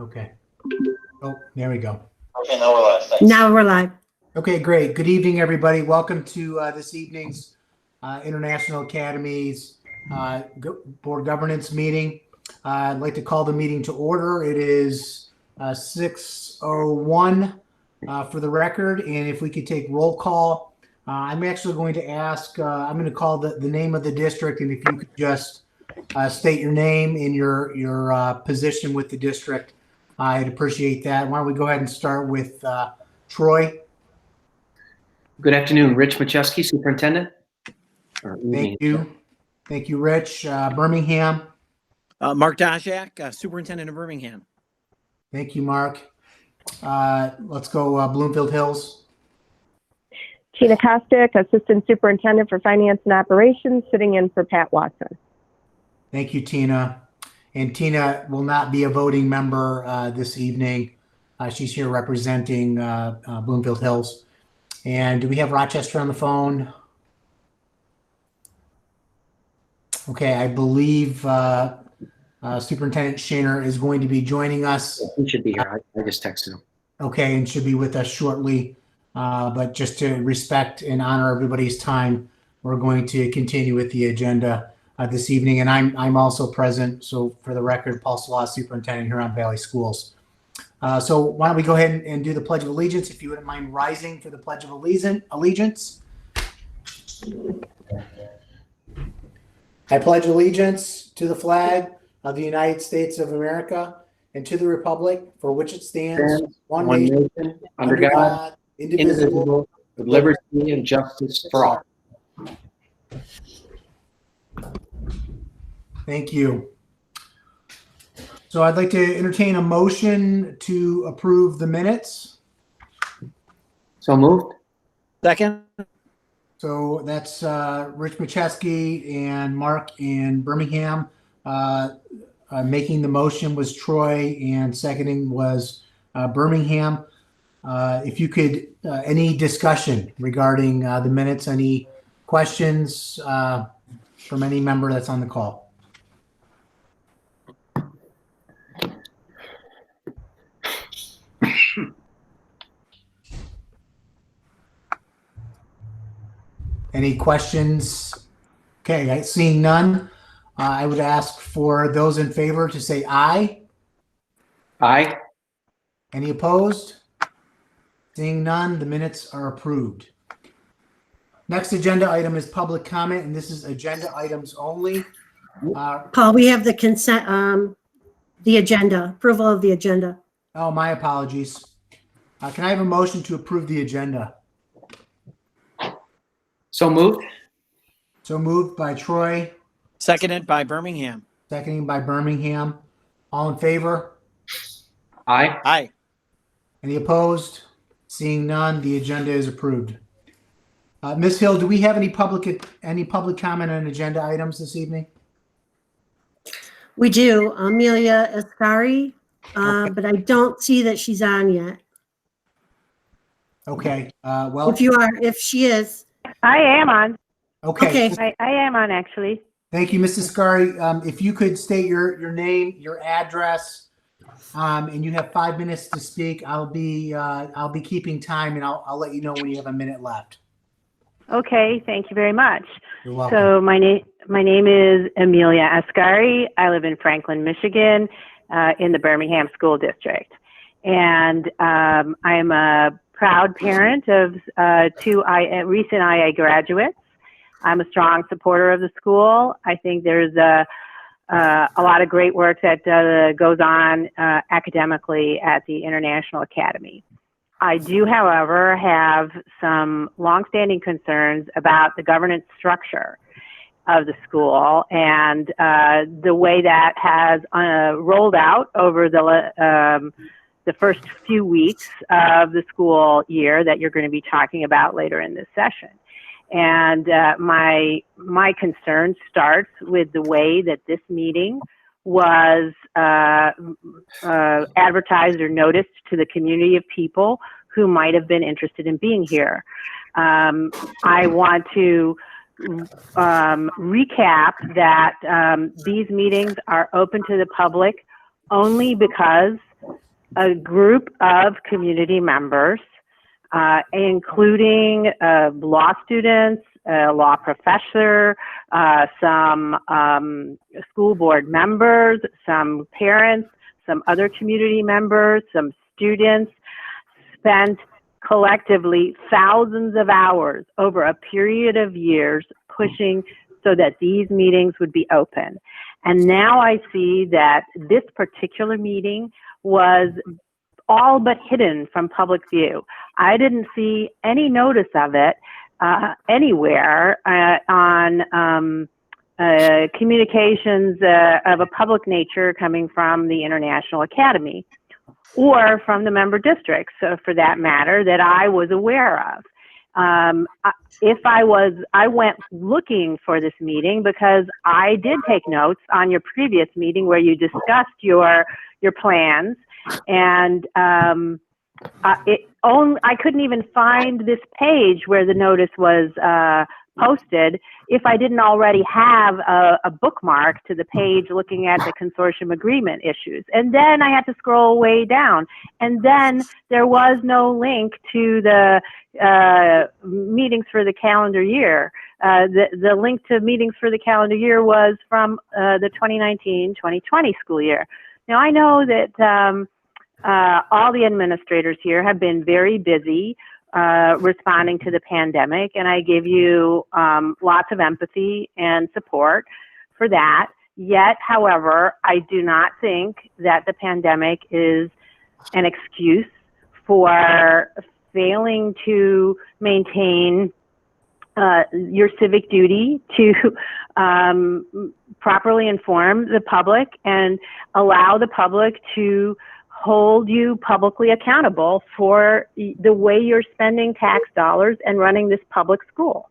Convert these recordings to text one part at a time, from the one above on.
Okay. Oh, there we go. Okay, now we're live. Thanks. Now we're live. Okay, great. Good evening, everybody. Welcome to this evening's International Academy's Board Governance meeting. I'd like to call the meeting to order. It is 6:01 for the record, and if we could take roll call. I'm actually going to ask, I'm going to call the name of the district, and if you could just state your name and your position with the district, I'd appreciate that. Why don't we go ahead and start with Troy? Good afternoon, Rich Macheski, Superintendent. Thank you. Thank you, Rich. Birmingham. Mark Dajak, Superintendent of Birmingham. Thank you, Mark. Let's go Bloomfield Hills. Tina Kostick, Assistant Superintendent for Finance and Operations, sitting in for Pat Watson. Thank you, Tina. And Tina will not be a voting member this evening. She's here representing Bloomfield Hills. And do we have Rochester on the phone? Okay, I believe Superintendent Shaner is going to be joining us. He should be here. I just texted him. Okay, and should be with us shortly. But just to respect and honor everybody's time, we're going to continue with the agenda this evening. And I'm also present. So for the record, Paul Salah, Superintendent here on Valley Schools. So why don't we go ahead and do the Pledge of Allegiance, if you wouldn't mind rising for the Pledge of Allegiance. I pledge allegiance to the flag of the United States of America and to the republic for which it stands, one nation, under God, indivisible, with liberty and justice for all. Thank you. So I'd like to entertain a motion to approve the minutes. So moved. Second. So that's Rich Macheski and Mark in Birmingham. Making the motion was Troy, and seconding was Birmingham. If you could, any discussion regarding the minutes, any questions from any member that's on the call? Any questions? Okay, seeing none, I would ask for those in favor to say aye. Aye. Any opposed? Seeing none, the minutes are approved. Next agenda item is public comment, and this is agenda items only. Paul, we have the consent, the agenda, approval of the agenda. Oh, my apologies. Can I have a motion to approve the agenda? So moved. So moved by Troy, Seconded by Birmingham. seconding by Birmingham. All in favor? Aye. Aye. Any opposed? Seeing none, the agenda is approved. Ms. Hill, do we have any public comment on agenda items this evening? We do. Amelia Askari, but I don't see that she's on yet. Okay. Well, If she is. I am on. okay. Okay. I am on, actually. Thank you, Mrs. Askari. If you could state your name, your address, and you have 5 minutes to speak, I'll be keeping time, and I'll let you know when you have a minute left. Okay, thank you very much. You're welcome. So my name is Amelia Askari. I live in Franklin, Michigan, in the Birmingham School District. And I'm a proud parent of two recent IA graduates. I'm a strong supporter of the school. I think there's a lot of great work that goes on academically at the International Academy. I do, however, have some longstanding concerns about the governance structure of the school and the way that has rolled out over the first few weeks of the school year that you're going to be talking about later in this session. And my concern starts with the way that this meeting was advertised or noticed to the community of people who might have been interested in being here. I want to recap that these meetings are open to the public only because a group of community members, including law students, a law professor, some school board members, some parents, some other community members, some students, spent collectively thousands of hours over a period of years pushing so that these meetings would be open. And now I see that this particular meeting was all but hidden from public view. I didn't see any notice of it anywhere on communications of a public nature coming from the International Academy or from the member districts, for that matter, that I was aware of. I went looking for this meeting because I did take notes on your previous meeting where you discussed your plans, and I couldn't even find this page where the notice was posted if I didn't already have a bookmark to the page looking at the consortium agreement issues. And then I had to scroll way down. And then there was no link to the meetings for the calendar year. The link to meetings for the calendar year was from the 2019-2020 school year. Now, I know that all the administrators here have been very busy responding to the pandemic, and I give you lots of empathy and support for that. Yet, however, I do not think that the pandemic is an excuse for failing to maintain your civic duty to properly inform the public and allow the public to hold you publicly accountable for the way you're spending tax dollars and running this public school.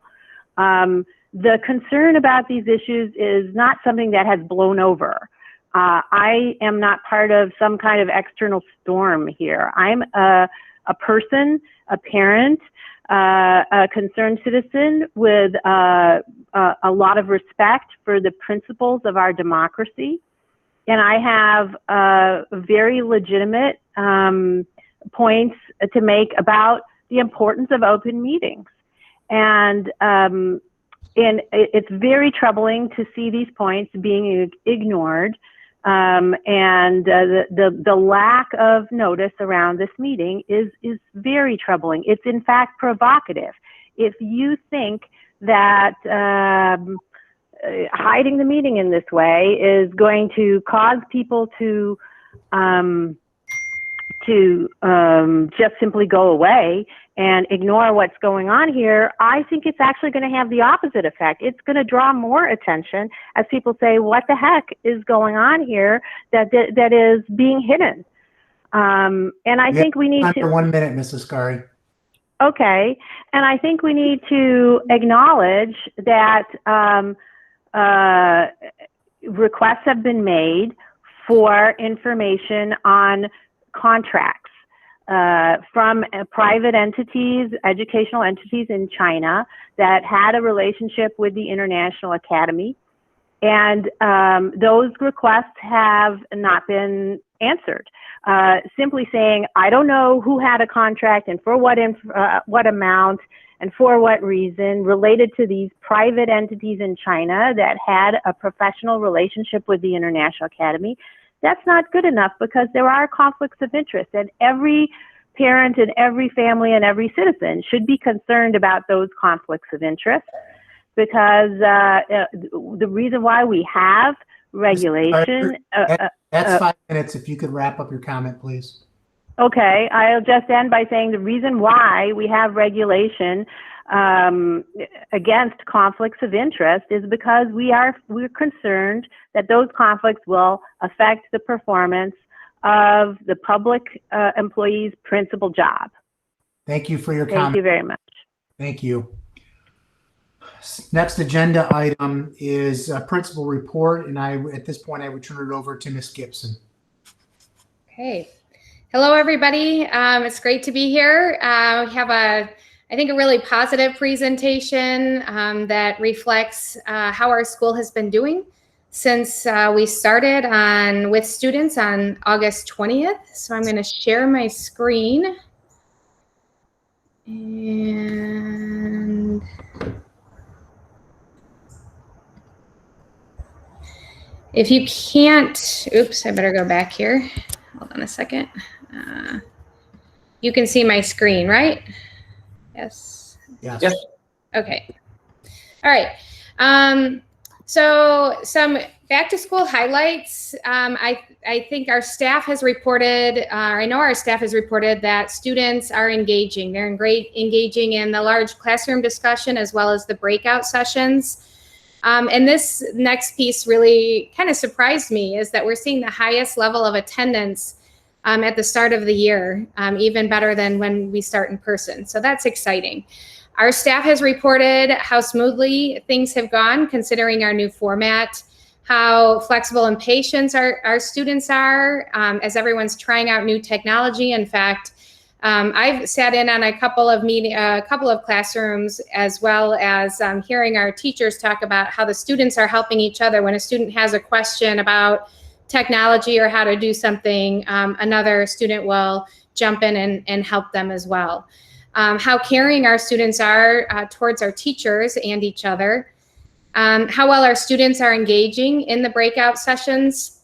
The concern about these issues is not something that has blown over. I am not part of some kind of external storm here. I'm a person, a parent, a concerned citizen with a lot of respect for the principles of our democracy. And I have very legitimate points to make about the importance of open meetings. And it's very troubling to see these points being ignored. And the lack of notice around this meeting is very troubling. It's in fact provocative. If you think that hiding the meeting in this way is going to cause people to just simply go away and ignore what's going on here, I think it's actually going to have the opposite effect. It's going to draw more attention as people say, what the heck is going on here that is being hidden? And I think we need to... 1 minute, Mrs. Askari. Okay. And I think we need to acknowledge that requests have been made for information on contracts from private entities, educational entities in China that had a relationship with the International Academy. And those requests have not been answered. Simply saying, I don't know who had a contract and for what amount and for what reason related to these private entities in China that had a professional relationship with the International Academy. That's not good enough because there are conflicts of interest, and every parent and every family and every citizen should be concerned about those conflicts of interest, because the reason why we have regulation... That's 5 minutes. If you could wrap up your comment, please. Okay, I'll just end by saying the reason why we have regulation against conflicts of interest is because we're concerned that those conflicts will affect the performance of the public employee's principal job. Thank you for your comment. Thank you very much. Thank you. Next agenda item is principal report, and at this point I would turn it over to Ms. Gibson. Okay. Hello, everybody. It's great to be here. We have I think a really positive presentation that reflects how our school has been doing since we started with students on August 20th. So I'm going to share my screen. And if you can't, oops, I better go back here. Hold on a second. You can see my screen, right? Yes. Yes. Yes. Okay. All right. So some back to school highlights. I think our staff has reported, I know our staff has reported that students are engaging. They're engaging in the large classroom discussion as well as the breakout sessions. And this next piece really kind of surprised me, is that we're seeing the highest level of attendance at the start of the year, even better than when we start in person. So that's exciting. Our staff has reported how smoothly things have gone considering our new format, how flexible and patient our students are as everyone's trying out new technology. In fact, I've sat in on a couple of classrooms, as well as hearing our teachers talk about how the students are helping each other. When a student has a question about technology or how to do something, another student will jump in and help them as well. How caring our students are towards our teachers and each other, how well our students are engaging in the breakout sessions,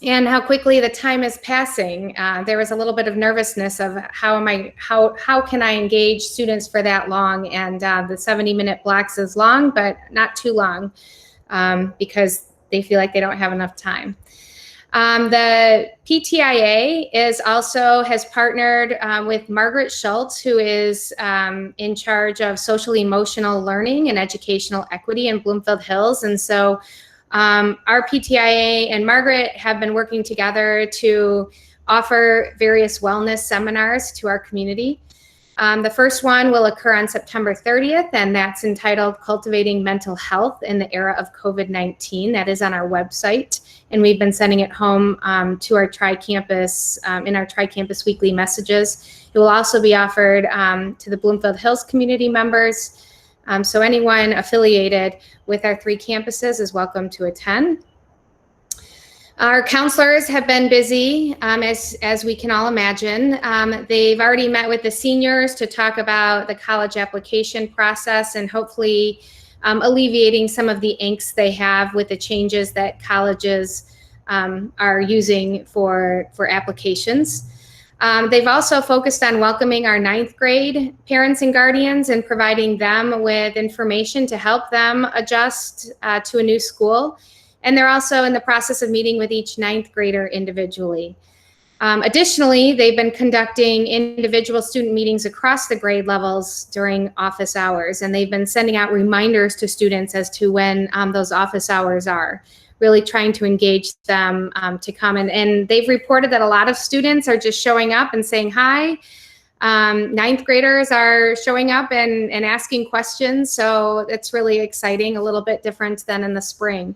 and how quickly the time is passing. There was a little bit of nervousness of how can I engage students for that long? And the 70-minute blocks is long, but not too long, because they feel like they don't have enough time. The PTIA has partnered with Margaret Schultz, who is in charge of social emotional learning and educational equity in Bloomfield Hills. And so our PTIA and Margaret have been working together to offer various wellness seminars to our community. The first one will occur on September 30th, and that's entitled Cultivating Mental Health in the Era of COVID-19. That is on our website, and we've been sending it home to our tri-campus, in our tri-campus weekly messages. It will also be offered to the Bloomfield Hills community members. So anyone affiliated with our 3 campuses is welcome to attend. Our counselors have been busy, as we can all imagine. They've already met with the seniors to talk about the college application process and hopefully alleviating some of the angst they have with the changes that colleges are using for applications. They've also focused on welcoming our 9th grade parents and guardians and providing them with information to help them adjust to a new school. And they're also in the process of meeting with each 9th grader individually. Additionally, they've been conducting individual student meetings across the grade levels during office hours, and they've been sending out reminders to students as to when those office hours are, really trying to engage them to come. And they've reported that a lot of students are just showing up and saying hi. 9th graders are showing up and asking questions, so it's really exciting, a little bit different than in the spring.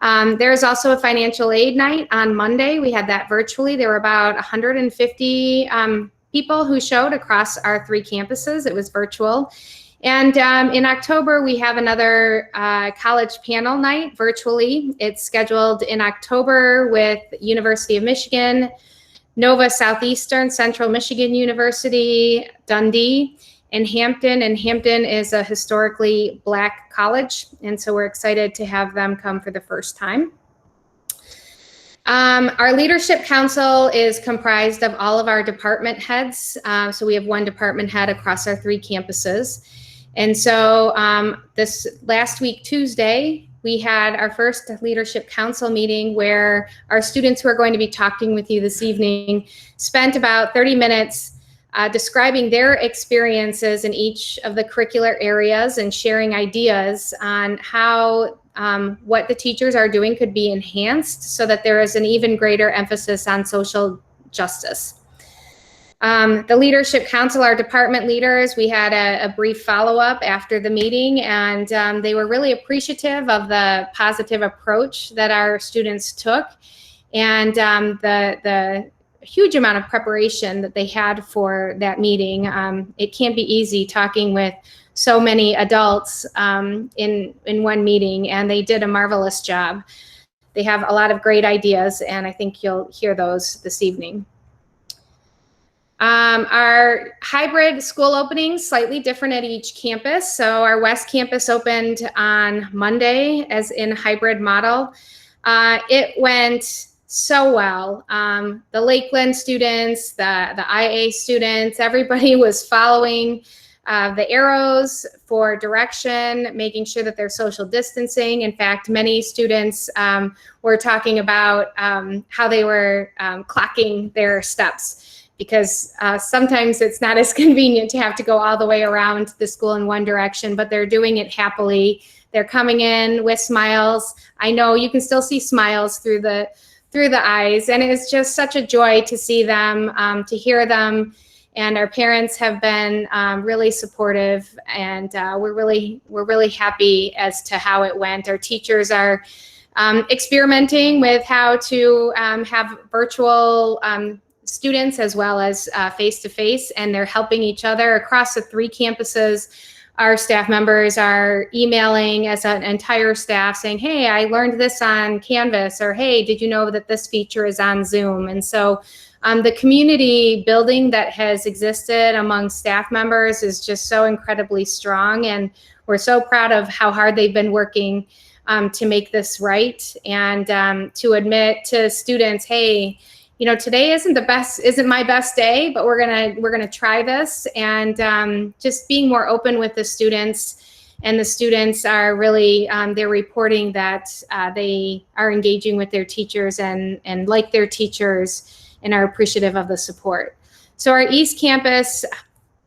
There's also a financial aid night on Monday. We had that virtually. There were about 150 people who showed across our 3 campuses. It was virtual. And in October, we have another college panel night virtually. It's scheduled in October with University of Michigan, Nova Southeastern, Central Michigan University, Dundee, and Hampton. And Hampton is a historically Black college, and so we're excited to have them come for the first time. Our leadership council is comprised of all of our department heads. So we have 1 department head across our 3 campuses. And so this last week, Tuesday, we had our first leadership council meeting where our students who are going to be talking with you this evening spent about 30 minutes describing their experiences in each of the curricular areas and sharing ideas on how what the teachers are doing could be enhanced so that there is an even greater emphasis on social justice. The Leadership Council, our department leaders, we had a brief follow-up after the meeting, and they were really appreciative of the positive approach that our students took and the huge amount of preparation that they had for that meeting. It can't be easy talking with so many adults in one meeting, and they did a marvelous job. they have a lot of great ideas, and I think you'll hear those this evening. Our hybrid school openings, slightly different at each campus. So our West Campus opened on Monday as in hybrid model. It went so well. The Lakeland students, the IA students, everybody was following the arrows for direction, making sure that they're social distancing. In fact, many students were talking about how they were clocking their steps, because sometimes it's not as convenient to have to go all the way around the school in one direction, but they're doing it happily. They're coming in with smiles. I know you can still see smiles through the eyes, and it's just such a joy to see them, to hear them. And our parents have been really supportive, and we're really happy as to how it went. Our teachers are experimenting with how to have virtual students as well as face-to-face, and they're helping each other across the 3 campuses. Our staff members are emailing as an entire staff saying, hey, I learned this on Canvas, or hey, did you know that this feature is on Zoom? And so the community building that has existed among staff members is just so incredibly strong, and we're so proud of how hard they've been working to make this right, and to admit to students, hey, you know, today isn't my best day, but we're gonna try this, and just being more open with the students. And the students are really they're reporting that they are engaging with their teachers and like their teachers, and are appreciative of the support. So our East Campus,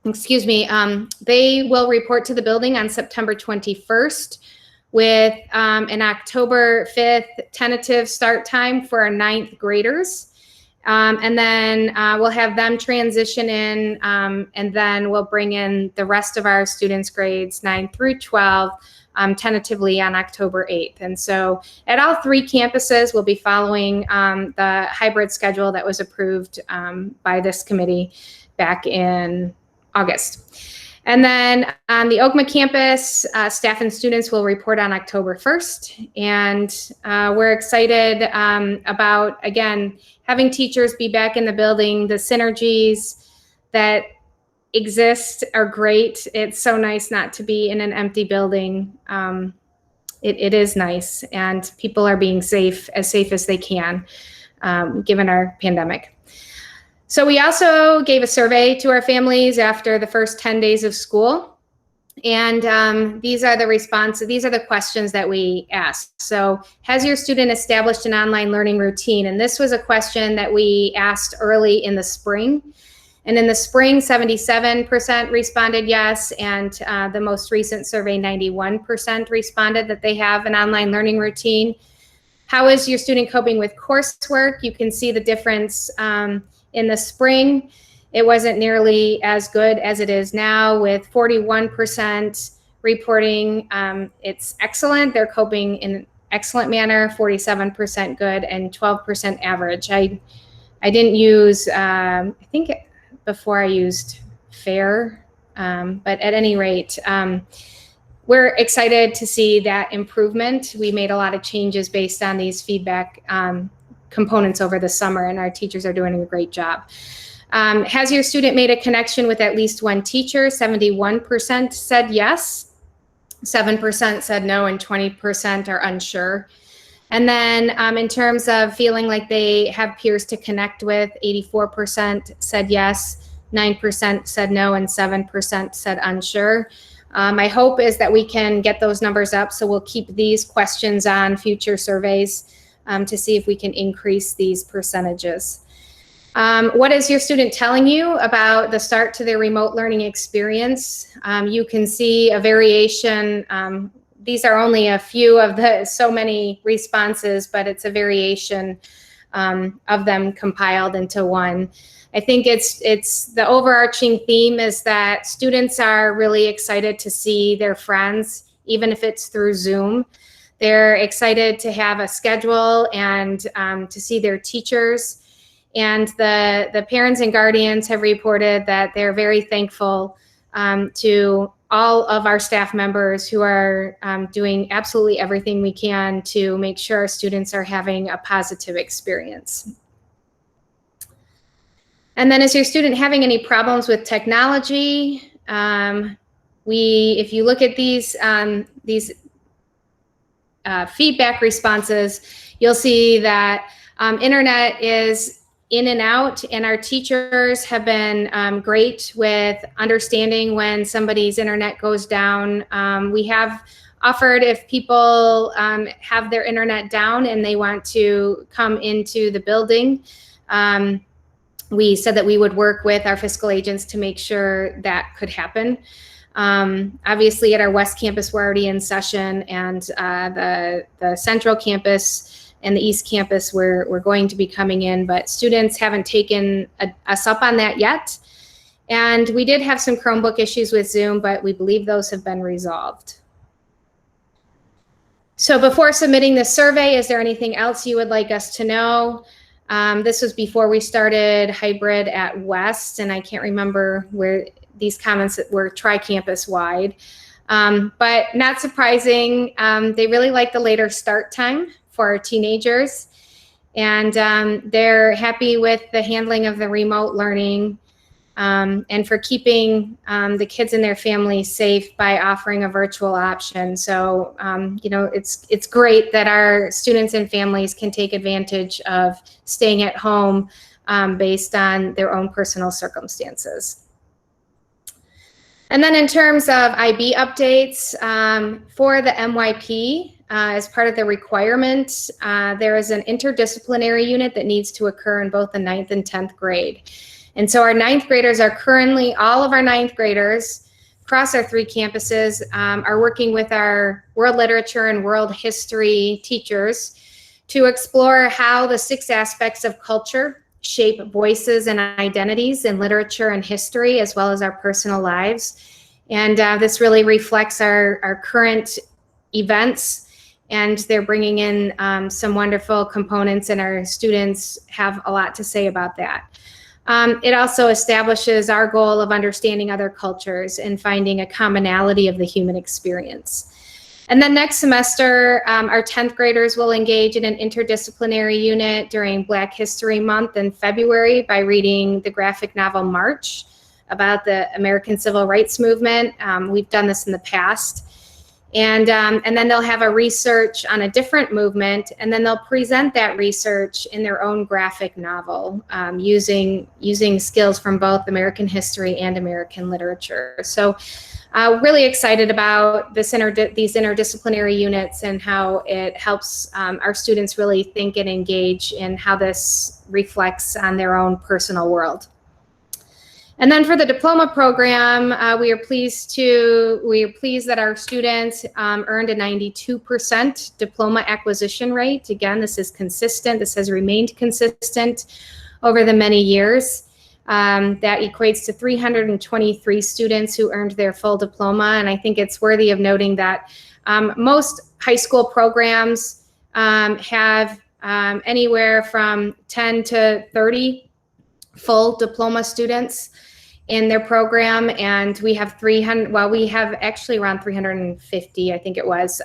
they will report to the building on September 21st with an October 5th tentative start time for our 9th graders. And then we'll have them transition in, and then we'll bring in the rest of our students' grades 9 through 12 tentatively on October 8th. And so at all 3 campuses, we'll be following the hybrid schedule that was approved by this committee back in August. And then on the Oakma campus, staff and students will report on October 1st. And we're excited about, again, having teachers be back in the building. The synergies that exist are great. It's so nice not to be in an empty building. It is nice, and people are being safe as they can, given our pandemic. So we also gave a survey to our families after the first 10 days of school. And these are the responses. These are the questions that we asked. So, has your student established an online learning routine? And this was a question that we asked early in the spring. And in the spring, 77% responded yes. And the most recent survey, 91% responded that they have an online learning routine. How is your student coping with coursework? You can see the difference in the spring. It wasn't nearly as good as it is now, with 41% reporting it's excellent. They're coping in an excellent manner, 47% good, and 12% average. I didn't use, I think before I used fair, but at any rate, we're excited to see that improvement. We made a lot of changes based on these feedback components over the summer, and our teachers are doing a great job. Has your student made a connection with at least one teacher? 71% said yes, 7% said no, and 20% are unsure. And then in terms of feeling like they have peers to connect with, 84% said yes, 9% said no, and 7% said unsure. My hope is that we can get those numbers up, so we'll keep these questions on future surveys to see if we can increase these percentages. What is your student telling you about the start to their remote learning experience? You can see a variation. These are only a few of the so many responses, but it's a variation of them compiled into one. I think it's the overarching theme is that students are really excited to see their friends, even if it's through Zoom. They're excited to have a schedule and to see their teachers. And the parents and guardians have reported that they're very thankful to all of our staff members who are doing absolutely everything we can to make sure our students are having a positive experience. And then is your student having any problems with technology? If you look at these feedback responses, you'll see that internet is in and out, and our teachers have been great with understanding when somebody's internet goes down. We have offered, if people have their internet down and they want to come into the building, we said that we would work with our fiscal agents to make sure that could happen. Obviously at our West Campus, we're already in session, and the Central Campus and the East Campus, we're going to be coming in, but students haven't taken us up on that yet. And we did have some Chromebook issues with Zoom, but we believe those have been resolved. So before submitting the survey, is there anything else you would like us to know? This was before we started hybrid at West, and I can't remember where these comments were tri-campus wide. But not surprising, they really like the later start time for our teenagers. And they're happy with the handling of the remote learning, and for keeping the kids and their families safe by offering a virtual option. So, you know, it's great that our students and families can take advantage of staying at home based on their own personal circumstances. And then in terms of IB updates, for the MYP, as part of the requirement, there is an interdisciplinary unit that needs to occur in both the 9th and 10th grade. And so our 9th graders are currently, all of our 9th graders across our 3 campuses are working with our world literature and world history teachers to explore how the 6 aspects of culture shape voices and identities in literature and history, as well as our personal lives. And this really reflects our current events, and they're bringing in some wonderful components, and our students have a lot to say about that. It also establishes our goal of understanding other cultures and finding a commonality of the human experience. And then next semester, our 10th graders will engage in an interdisciplinary unit during Black History Month in February by reading the graphic novel March about the American Civil Rights Movement. We've done this in the past. And then they'll have a research on a different movement, and then they'll present that research in their own graphic novel using skills from both American history and American literature. So really excited about these interdisciplinary units and how it helps our students really think and engage in how this reflects on their own personal world. And then for the diploma program, we are pleased that our students earned a 92% diploma acquisition rate. Again, this is consistent. This has remained consistent over the many years. That equates to 323 students who earned their full diploma. And I think it's worthy of noting that most high school programs have anywhere from 10 to 30 full diploma students in their program, and we have 300, well, we have actually around 350, I think it was,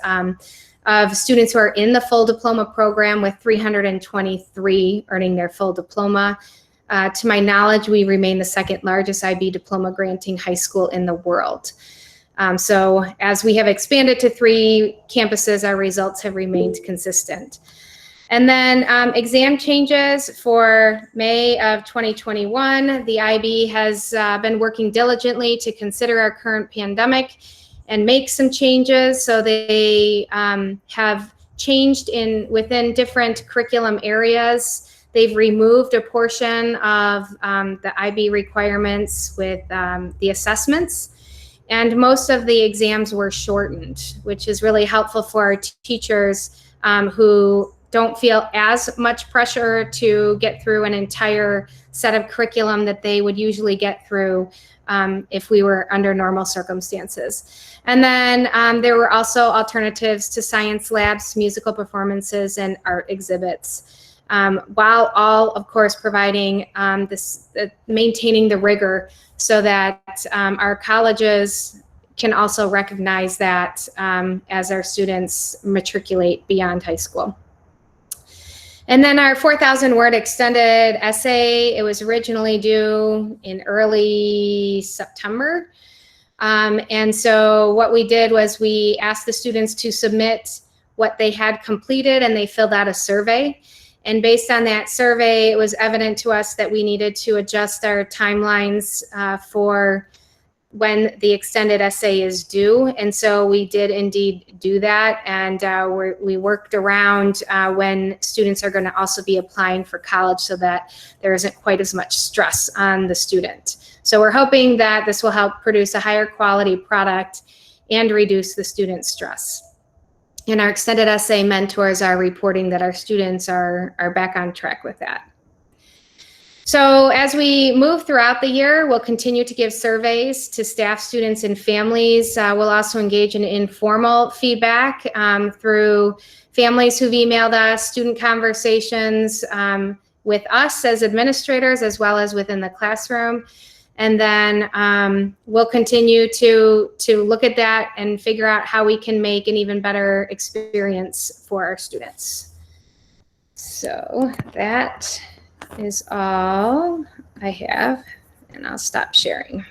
of students who are in the full diploma program, with 323 earning their full diploma. To my knowledge, we remain the 2nd largest IB diploma granting high school in the world. So as we have expanded to 3 campuses, our results have remained consistent. And then exam changes for May of 2021. The IB has been working diligently to consider our current pandemic and make some changes. So they have changed within different curriculum areas. They've removed a portion of the IB requirements with the assessments. And most of the exams were shortened, which is really helpful for our teachers who don't feel as much pressure to get through an entire set of curriculum that they would usually get through if we were under normal circumstances. And then there were also alternatives to science labs, musical performances, and art exhibits, while all, of course, providing maintaining the rigor so that our colleges can also recognize that as our students matriculate beyond high school. And then our 4,000 word extended essay, it was originally due in early September. And so what we did was we asked the students to submit what they had completed, and they filled out a survey. And based on that survey, it was evident to us that we needed to adjust our timelines for when the extended essay is due. And so we did indeed do that. And we worked around when students are going to also be applying for college so that there isn't quite as much stress on the student. So we're hoping that this will help produce a higher quality product and reduce the student stress. And our extended essay mentors are reporting that our students are back on track with that. So as we move throughout the year, we'll continue to give surveys to staff, students, and families. We'll also engage in informal feedback through families who've emailed us, student conversations with us as administrators, as well as within the classroom. And then we'll continue to look at that and figure out how we can make an even better experience for our students. So that is all I have, and I'll stop sharing.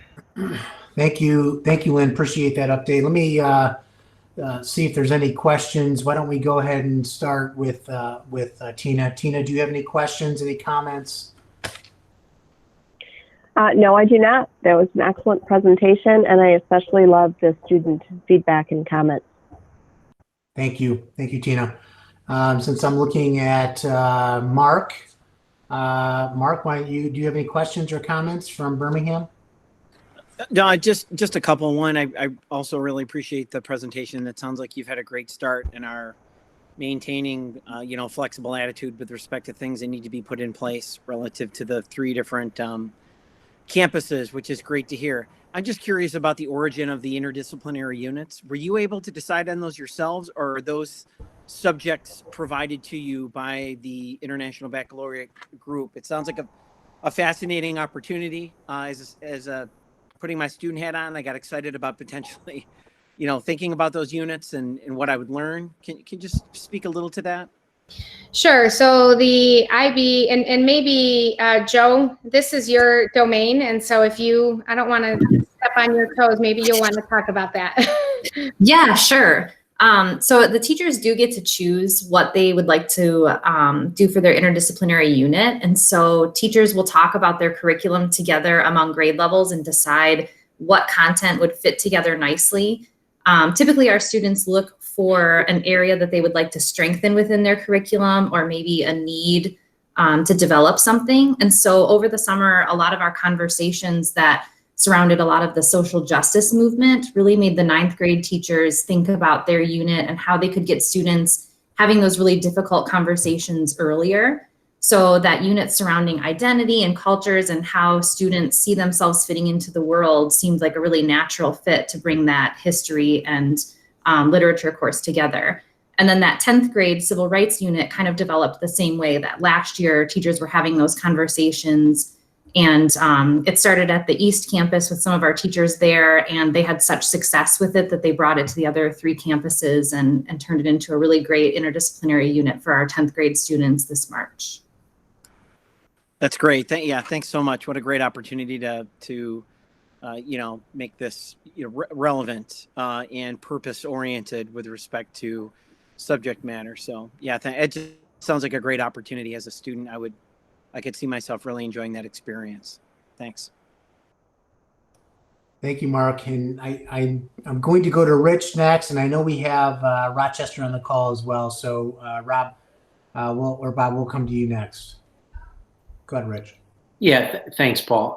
Thank you, Lynn. Appreciate that update. Let me see if there's any questions. Why don't we go ahead and start with Tina. Tina, do you have any questions, any comments? No, I do not. That was an excellent presentation, and I especially love the student feedback and comments. Thank you, Tina. Since I'm looking at Mark, why don't do you have any questions or comments from Birmingham? No, just a couple. One, I also really appreciate the presentation. It sounds like you've had a great start and are maintaining, flexible attitude with respect to things that need to be put in place relative to the 3 different campuses, which is great to hear. I'm just curious about the origin of the interdisciplinary units. Were you able to decide on those yourselves, or are those subjects provided to you by the International Baccalaureate group? It sounds like a fascinating opportunity. As putting my student hat on, I got excited about potentially, thinking about those units and what I would learn. Can you just speak a little to that? Sure. So the IB, and maybe Joe, this is your domain. And so if I don't want to step on your toes, maybe you'll want to talk about that. Yeah, sure. So the teachers do get to choose what they would like to do for their interdisciplinary unit. And so teachers will talk about their curriculum together among grade levels and decide what content would fit together nicely. Typically, our students look for an area that they would like to strengthen within their curriculum, or maybe a need to develop something. And so over the summer, a lot of our conversations that surrounded a lot of the social justice movement really made the 9th grade teachers think about their unit and how they could get students having those really difficult conversations earlier. So that unit surrounding identity and cultures and how students see themselves fitting into the world seemed like a really natural fit to bring that history and literature course together. And then that 10th grade civil rights unit kind of developed the same way. That last year teachers were having those conversations, and it started at the East Campus with some of our teachers there, and they had such success with it that they brought it to the other 3 campuses and turned it into a really great interdisciplinary unit for our 10th grade students this March. That's great. Thanks so much. What a great opportunity to make this relevant and purpose oriented with respect to subject matter. So it just sounds like a great opportunity. As a student, I could see myself really enjoying that experience. Thanks. Thank you, Mark. And I'm going to go to Rich next, and I know we have Rochester on the call as well. So Bob, we'll come to you next. Go ahead, Rich. Yeah, thanks, Paul.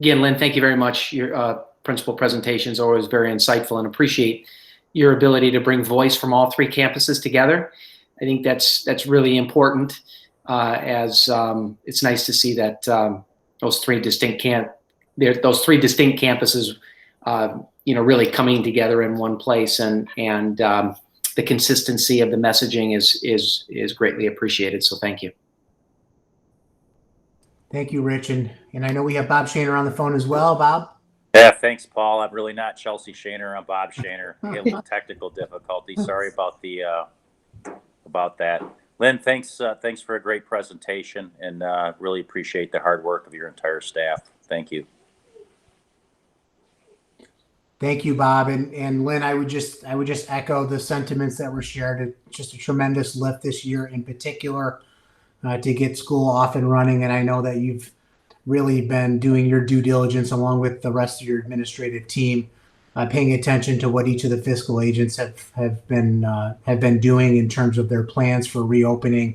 Again, Lynn, thank you very much. Your principal presentation is always very insightful, and appreciate your ability to bring voice from all 3 campuses together. I think that's really important, as it's nice to see that those 3 distinct campuses, really coming together in one place, and the consistency of the messaging is greatly appreciated. So thank you. Thank you, Rich. And I know we have Bob Shaner on the phone as well. Bob? Yeah, thanks, Paul. I'm really not Chelsea Shaner. I'm Bob Shaner. We had a little technical difficulty. Sorry about the about that. Lynn, thanks for a great presentation, and really appreciate the hard work of your entire staff. Thank you. Thank you, Bob. And Lynn, I would just echo the sentiments that were shared. It's just a tremendous lift this year in particular to get school off and running. And I know that you've really been doing your due diligence along with the rest of your administrative team, paying attention to what each of the fiscal agents have been doing in terms of their plans for reopening.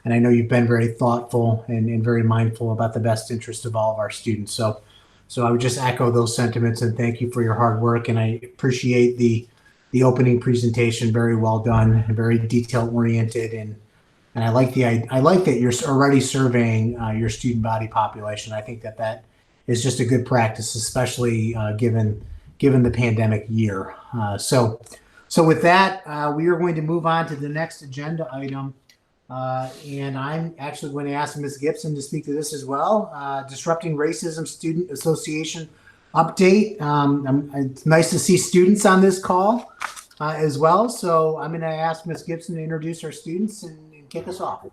And I know you've been very thoughtful and very mindful about the best interest of all of our students. So I would just echo those sentiments and thank you for your hard work. And I appreciate the opening presentation. Very well done, very detail oriented, and I like that you're already surveying your student body population. I think that is just a good practice, especially given the pandemic year. So with that, we are going to move on to the next agenda item. And I'm actually going to ask Ms. Gibson to speak to this as well. Disrupting Racism Student Association update. It's nice to see students on this call as well. So I'm going to ask Ms. Gibson to introduce our students and kick us off.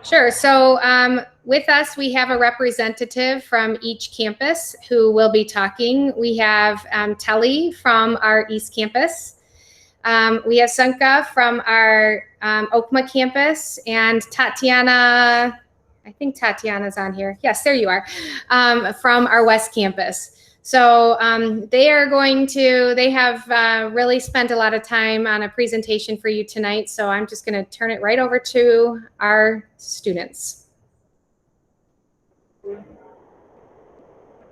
Sure. So with us, we have a representative from each campus who will be talking. We have Telly from our East Campus. We have Sanka from our Okma campus, and Tatiana, I think Tatiana's on here. Yes, there you are, from our West Campus. So they have really spent a lot of time on a presentation for you tonight. So I'm just going to turn it right over to our students.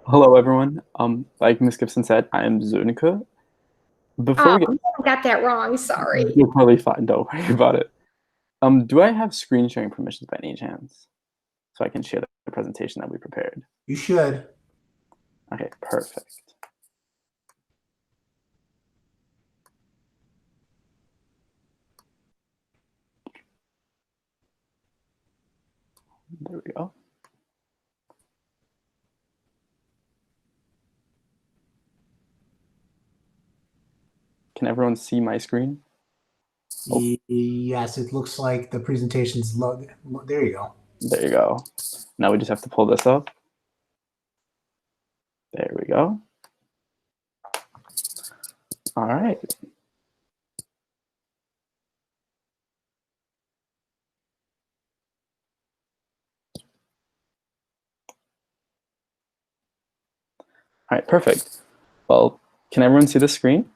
Hello, everyone. Like Ms. Gibson said, I am Zunika. Before we get, I got that wrong. Sorry. you're totally fine. Don't worry about it. Do I have screen sharing permissions by any chance, so I can share the presentation that we prepared? You should. Okay, perfect. There we go. Can everyone see my screen? Oh. Yes, it looks like the presentation's loaded. There you go. There you go. Now we just have to pull this up. There we go. All right. All right, perfect. Well, can everyone see the screen?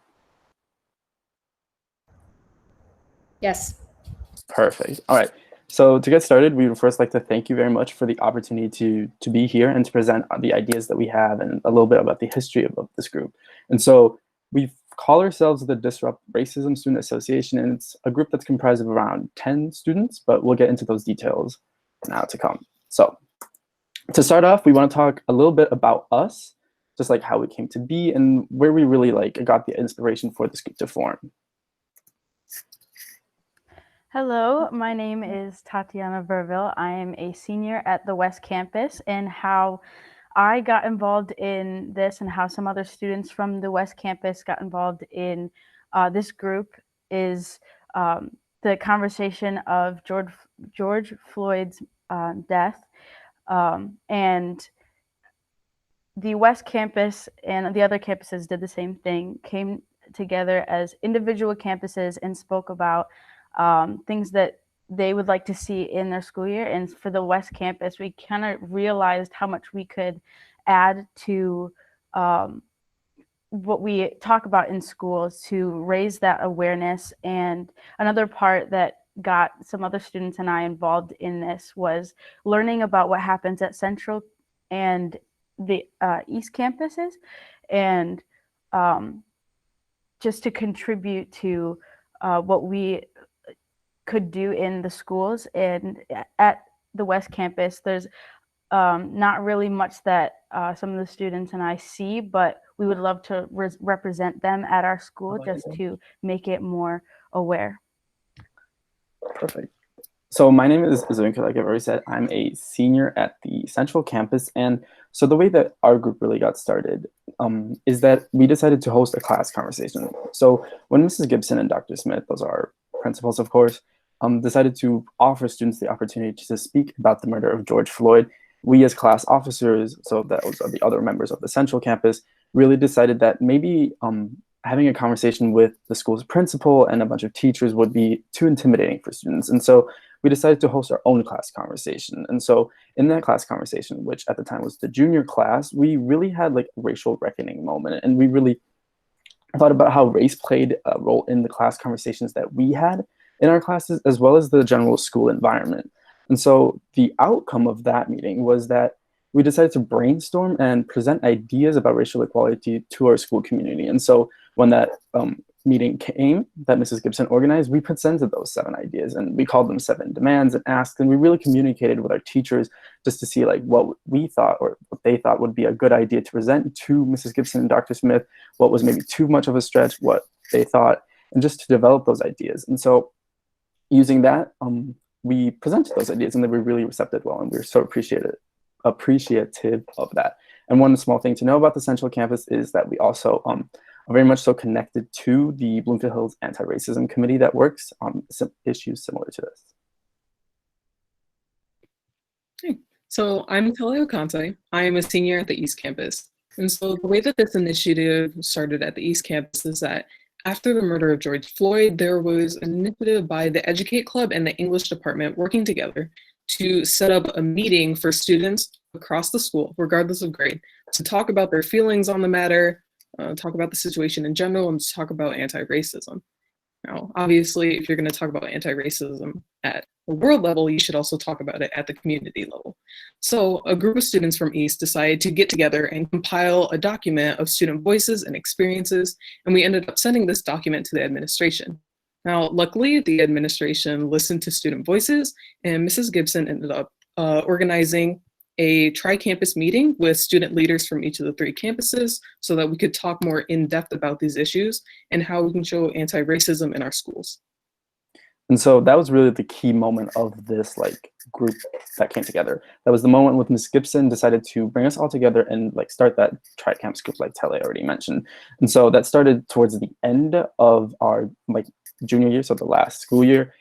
Yes. Perfect. All right. So to get started, we would first like to thank you very much for the opportunity to be here and to present the ideas that we have and a little bit about the history of this group. And so we call ourselves the Disrupt Racism Student Association, and it's a group that's comprised of around 10 students, but we'll get into those details now to come. So to start off, we want to talk a little bit about us, just like how we came to be and where we really got the inspiration for this group to form. Hello, my name is Tatiana Verville. I am a senior at the West Campus, and how I got involved in this and how some other students from the West Campus got involved in this group is the conversation of George Floyd's death, and the West Campus and the other campuses did the same thing, came together as individual campuses and spoke about things that they would like to see in their school year. And for the West Campus, we kind of realized how much we could add to what we talk about in schools to raise that awareness. And another part that got some other students and I involved in this was learning about what happens at Central and the East campuses, and just to contribute to what we could do in the schools. And at the West Campus, there's not really much that some of the students and I see, but we would love to represent them at our school just to make it more aware. Perfect. So my name is Zunka, like I've already said. I'm a senior at the Central Campus. And so the way that our group really got started is that we decided to host a class conversation. So when Mrs. Gibson and Dr. Smith, those are our principals, of course, decided to offer students the opportunity to speak about the murder of George Floyd, we as class officers, so that was the other members of the Central Campus, really decided that maybe having a conversation with the school's principal and a bunch of teachers would be too intimidating for students. And so we decided to host our own class conversation. And so in that class conversation, which at the time was the junior class, we really had like a racial reckoning moment. And we really thought about how race played a role in the class conversations that we had in our classes, as well as the general school environment. And so the outcome of that meeting was that we decided to brainstorm and present ideas about racial equality to our school community. And so when that meeting came that Mrs. Gibson organized, we presented those 7 ideas and we called them 7 demands and asked, and we really communicated with our teachers just to see like what we thought or what they thought would be a good idea to present to Mrs. Gibson and Dr. Smith, what was maybe too much of a stretch, what they thought, and just to develop those ideas. And so using that, we presented those ideas and they were really receptive well, and we were so appreciative of that. And one small thing to know about the Central Campus is that we also are very much so connected to the Bloomfield Hills Anti-Racism Committee that works on issues similar to this. Hey, so I'm Kelly Okante. I am a senior at the East Campus. And so the way that this initiative started at the East Campus is that after the murder of George Floyd, there was an initiative by the Educate Club and the English department working together to set up a meeting for students across the school, regardless of grade, to talk about their feelings on the matter, talk about the situation in general, and talk about anti-racism. Now, obviously, if you're going to talk about anti-racism at a world level, you should also talk about it at the community level. So a group of students from East decided to get together and compile a document of student voices and experiences, and we ended up sending this document to the administration. Now, luckily, the administration listened to student voices, and Mrs. Gibson ended up organizing a tri-campus meeting with student leaders from each of the 3 campuses so that we could talk more in depth about these issues and how we can show anti-racism in our schools. And so that was really the key moment of this like group that came together. That was the moment when Ms. Gibson decided to bring us all together and like start that tri-campus group like Tele already mentioned. And so that started towards the end of our like junior year, so the last school year.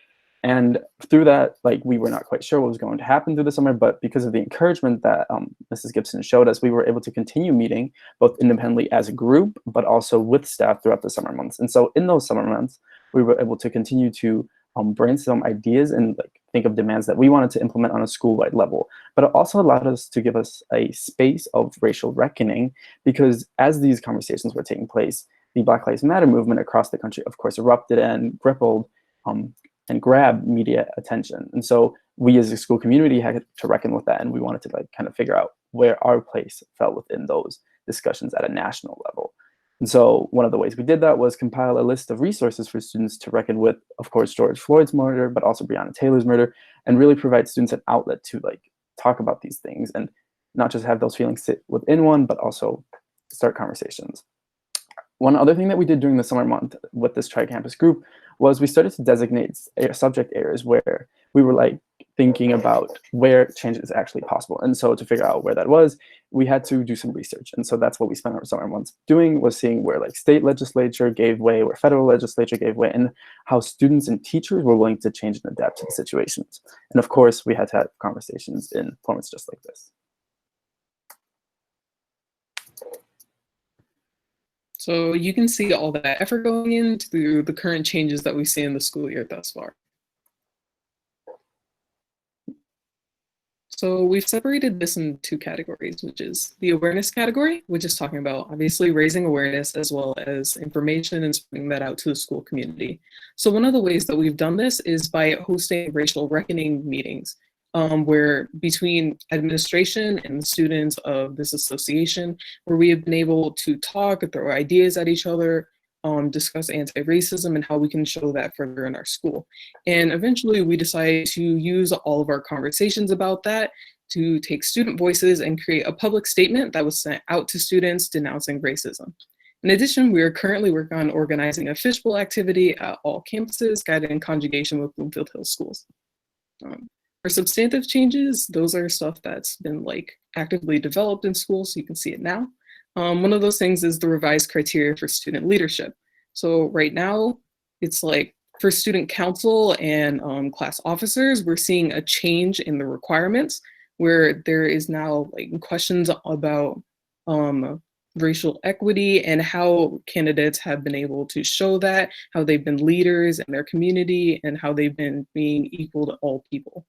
And through that, like we were not quite sure what was going to happen through the summer, but because of the encouragement that Mrs. Gibson showed us, we were able to continue meeting both independently as a group, but also with staff throughout the summer months. And so in those summer months, we were able to continue to brainstorm ideas and like think of demands that we wanted to implement on a school-wide level. But it also allowed us to give us a space of racial reckoning, because as these conversations were taking place, the Black Lives Matter movement across the country, of course, erupted and rippled and grab media attention. And so we as a school community had to reckon with that, and we wanted to like kind of figure out where our place fell within those discussions at a national level. And so one of the ways we did that was compile a list of resources for students to reckon with, of course, George Floyd's murder, but also Breonna Taylor's murder, and really provide students an outlet to like talk about these things and not just have those feelings sit within one, but also start conversations. One other thing that we did during the summer month with this tri-campus group was we started to designate subject areas where we were like thinking about where change is actually possible. And so to figure out where that was, we had to do some research. And so that's what we spent our summer months doing, was seeing where like state legislature gave way, where federal legislature gave way, and how students and teachers were willing to change and adapt to the situations. And of course, we had to have conversations in formats just like this. So you can see all that effort going into the current changes that we see in the school year thus far. So we've separated this in 2 categories, which is the awareness category, which is talking about obviously raising awareness as well as information and spreading that out to the school community. So one of the ways that we've done this is by hosting racial reckoning meetings, where between administration and the students of this association, where we have been able to talk, throw ideas at each other, discuss anti-racism and how we can show that further in our school. And eventually we decided to use all of our conversations about that to take student voices and create a public statement that was sent out to students denouncing racism. In addition, we are currently working on organizing a fishbowl activity at all campuses, guided in conjugation with Bloomfield Hills schools. For substantive changes, those are stuff that's been like actively developed in school, so you can see it now. One of those things is the revised criteria for student leadership. So right now, it's like for student council and class officers, we're seeing a change in the requirements where there is now like questions about racial equity and how candidates have been able to show that, how they've been leaders in their community, and how they've been being equal to all people.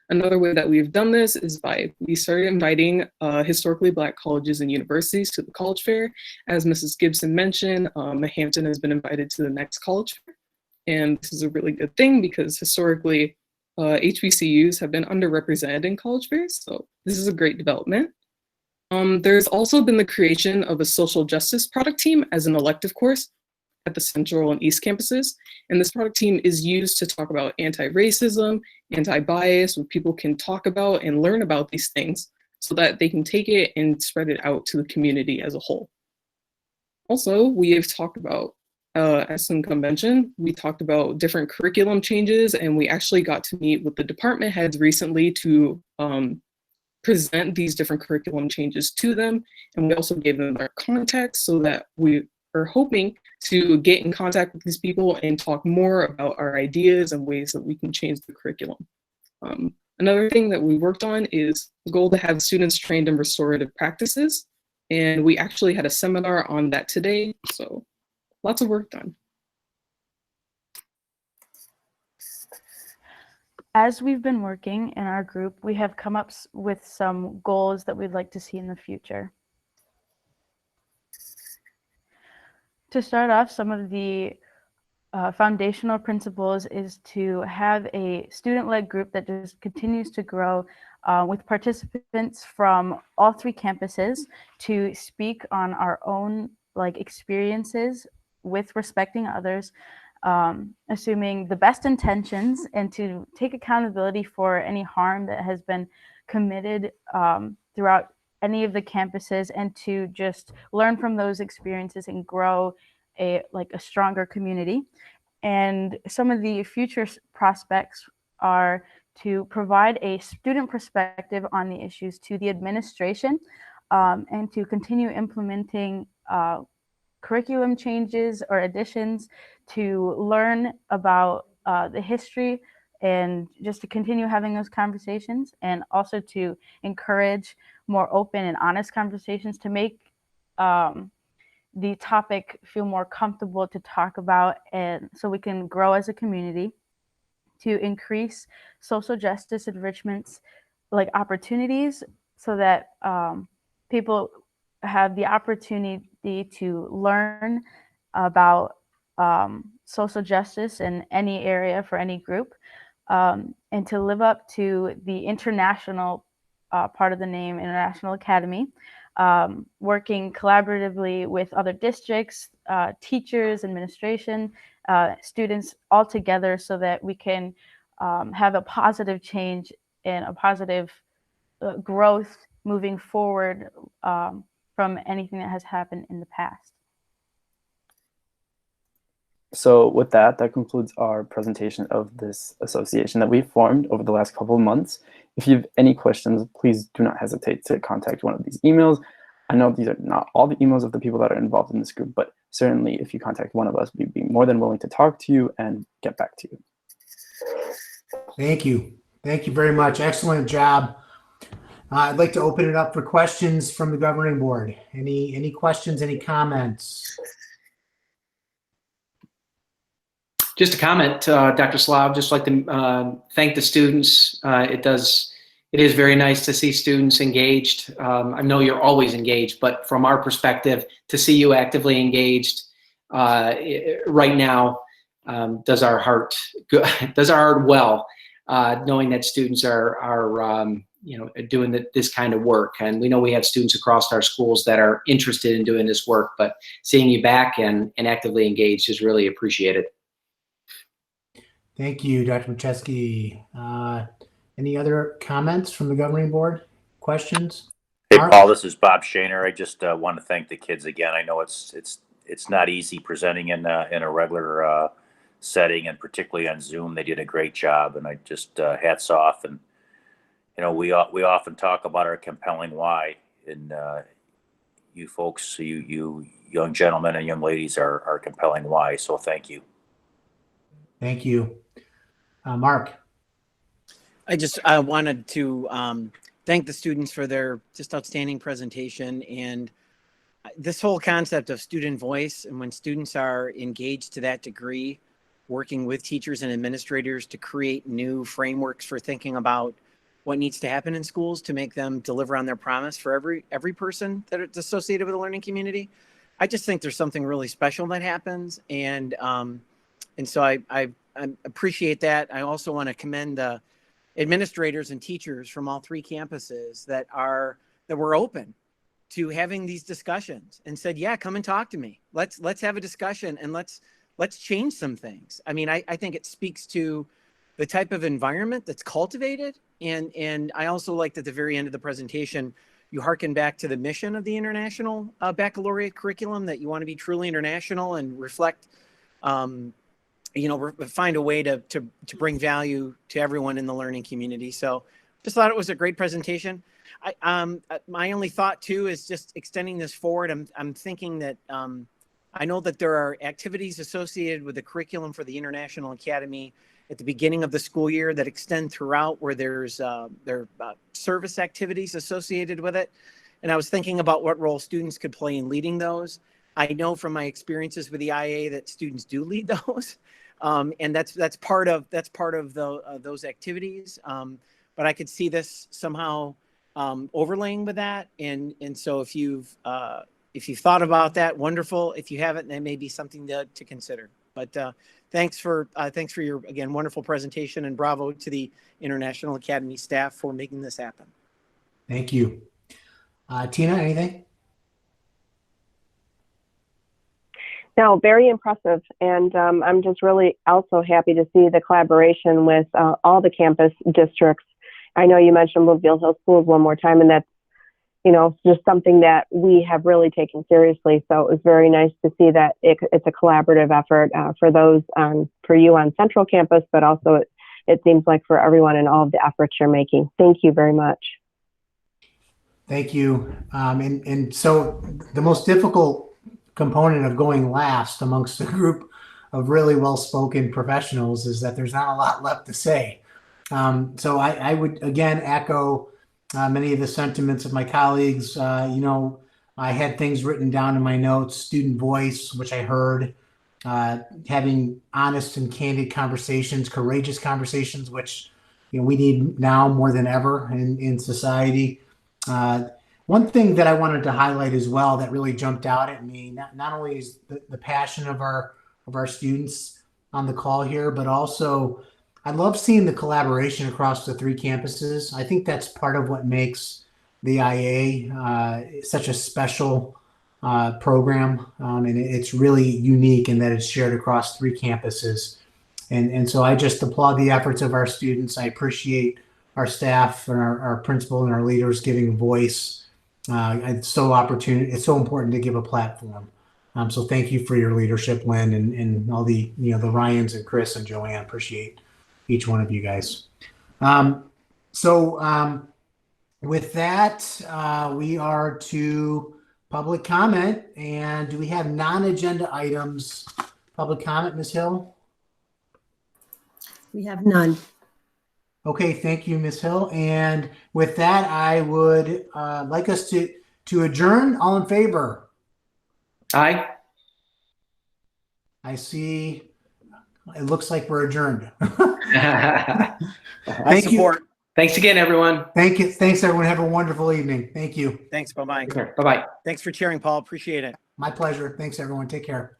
Another way that we've done this is we started inviting historically Black colleges and universities to the college fair. As Mrs. Gibson mentioned, Hampton has been invited to the next college fair. And this is a really good thing because historically, HBCUs have been underrepresented in college fairs. So this is a great development. There's also been the creation of a social justice product team as an elective course at the Central and East campuses. And this product team is used to talk about anti-racism, anti-bias, where people can talk about and learn about these things so that they can take it and spread it out to the community as a whole. Also, we have talked about, as Sunka mentioned, we talked about different curriculum changes, and we actually got to meet with the department heads recently to present these different curriculum changes to them. And we also gave them their contacts so that we are hoping to get in contact with these people and talk more about our ideas and ways that we can change the curriculum. Another thing that we worked on is the goal to have students trained in restorative practices. And we actually had a seminar on that today. So lots of work done. As we've been working in our group, we have come up with some goals that we'd like to see in the future. To start off, some of the foundational principles is to have a student-led group that just continues to grow with participants from all 3 campuses to speak on our own experiences with respecting others, assuming the best intentions, and to take accountability for any harm that has been committed throughout any of the campuses, and to just learn from those experiences and grow a stronger community. And some of the future prospects are to provide a student perspective on the issues to the administration, and to continue implementing curriculum changes or additions to learn about the history, and just to continue having those conversations, and also to encourage more open and honest conversations to make the topic feel more comfortable to talk about, and so we can grow as a community, to increase social justice enrichments opportunities so that people have the opportunity to learn about social justice in any area for any group, and to live up to the international part of the name, International Academy, working collaboratively with other districts, teachers, administration, students all together, so that we can have a positive change and a positive growth moving forward from anything that has happened in the past. So with that concludes our presentation of this association that we've formed over the last couple of months. If you have any questions, please do not hesitate to contact one of these emails. I know these are not all the emails of the people that are involved in this group, but certainly if you contact one of us, we'd be more than willing to talk to you and get back to you. Thank you. Thank you very much. Excellent job. I'd like to open it up for questions from the governing board. Any questions, any comments? Just a comment, Dr. Slav, just like to thank the students. It is very nice to see students engaged. I know you're always engaged, but from our perspective, to see you actively engaged right now does our heart well, knowing that students are doing this kind of work. And we know we have students across our schools that are interested in doing this work, but seeing you back and actively engaged is really appreciated. Thank you, Dr. Macheski. Any other comments from the governing board? Questions? Hey, Mark? Paul, this is Bob Shaner. I just want to thank the kids again. I know it's not easy presenting in a regular setting, and particularly on Zoom, they did a great job. And I just hats off. And we often talk about our compelling why, and you folks, you young gentlemen and young ladies are compelling why. So thank you. Thank you. Mark. I just wanted to thank the students for their just outstanding presentation, and this whole concept of student voice, and when students are engaged to that degree, working with teachers and administrators to create new frameworks for thinking about what needs to happen in schools to make them deliver on their promise for every person that is associated with a learning community. I just think there's something really special that happens, and so I appreciate that. I also want to commend the administrators and teachers from all three campuses that were open to having these discussions and said, yeah, come and talk to me. Let's have a discussion, and let's change some things. I mean, I think it speaks to the type of environment that's cultivated. And I also liked at the very end of the presentation, you hearken back to the mission of the International Baccalaureate curriculum, that you want to be truly international and reflect, find a way to bring value to everyone in the learning community. So just thought it was a great presentation. My only thought too is just extending this forward. I'm thinking that I know that there are activities associated with the curriculum for the International Academy at the beginning of the school year that extend throughout, where there are service activities associated with it. And I was thinking about what role students could play in leading those. I know from my experiences with the IA that students do lead those, and that's part of those activities. But I could see this somehow overlaying with that, and so if you've thought about that, wonderful. If you haven't, that may be something to consider. But thanks for your, again, wonderful presentation, and bravo to the International Academy staff for making this happen. Thank you. Tina, anything? No, very impressive. And I'm just really also happy to see the collaboration with all the campus districts. I know you mentioned Bloomfield Hill Schools one more time, and that's, just something that we have really taken seriously. So it was very nice to see that it's a collaborative effort for you on Central Campus, but also it seems like for everyone in all of the efforts you're making. Thank you very much. Thank you. And so the most difficult component of going last amongst a group of really well-spoken professionals is that there's not a lot left to say. So I would again echo many of the sentiments of my colleagues. I had things written down in my notes: student voice, which I heard, having honest and candid conversations, courageous conversations, which we need now more than ever in society. One thing that I wanted to highlight as well that really jumped out at me, not only is the passion of our students on the call here, but also I love seeing the collaboration across the three campuses. I think that's part of what makes the IA such a special program, and it's really unique in that it's shared across three campuses. And so I just applaud the efforts of our students. I appreciate our staff and our principal and our leaders giving voice. It's so important to give a platform. So thank you for your leadership, Lynn, and all the the Ryans and Chris and Joanne. Appreciate each one of you guys. With that, we are to public comment. And do we have non-agenda items? Public comment, Ms. Hill? We have none. Okay, thank you, Ms. Hill. And with that, I would like us to adjourn. All in favor? Aye. I see. It looks like we're adjourned. Thank you. Thanks again, everyone. Thank you. Thanks, everyone. Have a wonderful evening. Thank you. Thanks. Bye-bye. Bye-bye. Thanks for cheering, Paul. Appreciate it. My pleasure. Thanks, everyone. Take care.